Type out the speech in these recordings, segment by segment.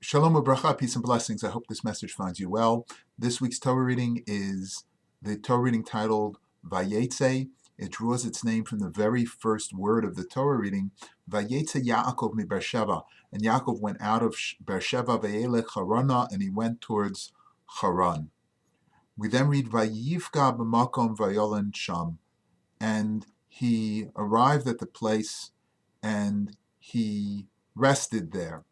Shalom u'bracha, peace and blessings. I hope this message finds you well. This week's Torah reading is the Torah reading titled Vayetzei. It draws its name from the very first word of the Torah reading, Vayetzei Yaakov mi Beersheva. And Yaakov went out of Beersheva, Vayelech Harana, and he went towards Haran. We then read Vayivka b'makom vayolen sham, and he arrived at the place and he rested there.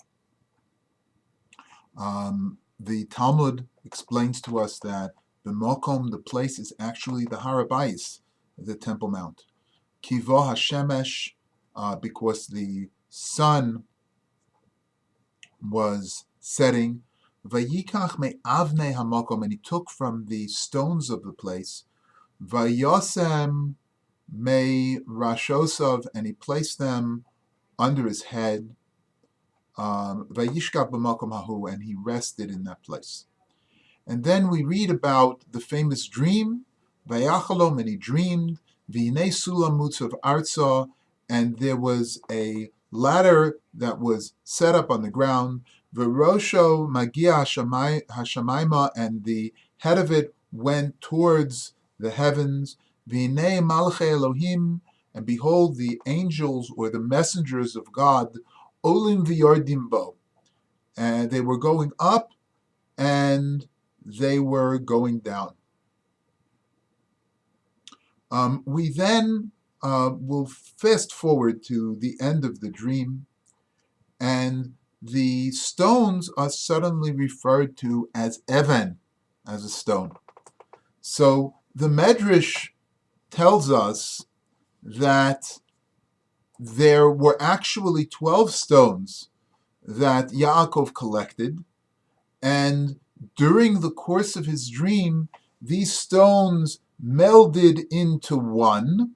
The Talmud explains to us that the Mokom, the place, is actually the Har HaBayis, the Temple Mount. Kivo HaShemesh, because the sun was setting. Vayikach me'avnei HaMokom, and he took from the stones of the place. Vayosem me Rashosov, and he placed them under his head. Vayishkav b'makom hahu, and he rested in that place. And then we read about the famous dream, Vayachalom, and he dreamed, V'hinei sulam mutzav arza, and there was a ladder that was set up on the ground, V'rosho magia hashamayma, and the head of it went towards the heavens, V'hinei malchei Elohim, and behold, the angels or the messengers of God, Olim v'yordim bo, and they were going up and they were going down. We then will fast forward to the end of the dream, and the stones are suddenly referred to as Even, as a stone. So the Medrash tells us that there were actually 12 stones that Yaakov collected, and during the course of his dream, these stones melded into one,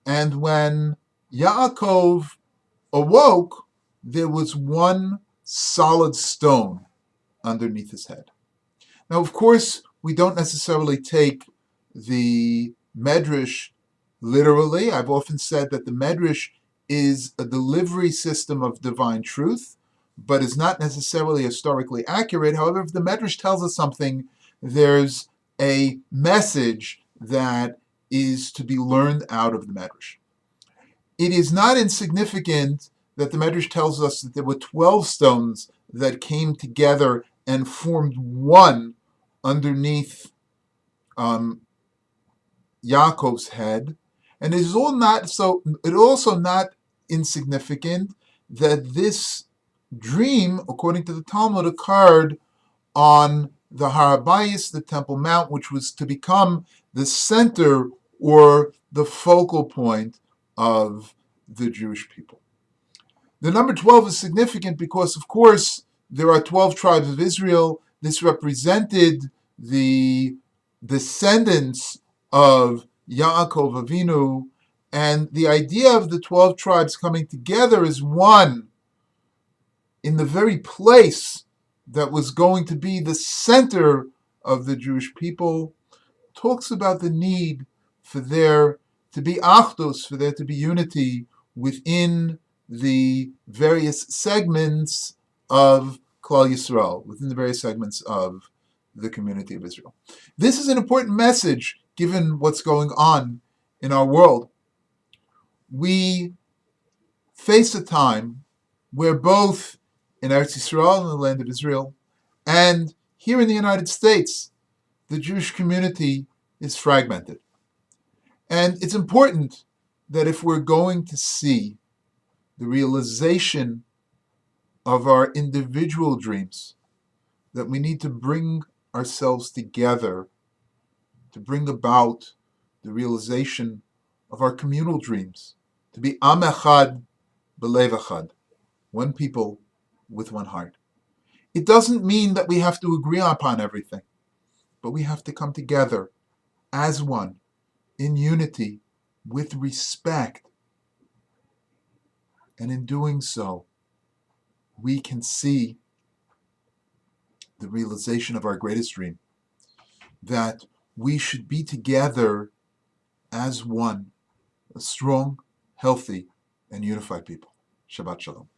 and when Yaakov awoke, there was one solid stone underneath his head. Now, of course, we don't necessarily take the Medrash literally. I've often said that the Medrash is a delivery system of divine truth, but is not necessarily historically accurate. However, if the Medrash tells us something, there's a message that is to be learned out of the Medrash. It is not insignificant that the Medrash tells us that there were 12 stones that came together and formed one underneath Yaakov's head. And it is also not insignificant that this dream, according to the Talmud, occurred on the Har HaBayis, the Temple Mount, which was to become the center or the focal point of the Jewish people. The number 12 is significant because, of course, there are 12 tribes of Israel. This represented the descendants of Yaakov Avinu, and the idea of the 12 tribes coming together as one in the very place that was going to be the center of the Jewish people talks about the need for there to be achdus, for there to be unity within the various segments of Klal Yisrael, within the various segments of the community of Israel. This is an important message given what's going on in our world. We face a time where both in Eretz Yisrael, in the land of Israel, and here in the United States, the Jewish community is fragmented. And it's important that if we're going to see the realization of our individual dreams, that we need to bring ourselves together to bring about the realization of our communal dreams, to be Am Echad B'Lev Echad, one people with one heart. It doesn't mean that we have to agree upon everything, but we have to come together as one, in unity, with respect. And in doing so, we can see the realization of our greatest dream, that we should be together as one, a strong, healthy, and unified people. Shabbat Shalom.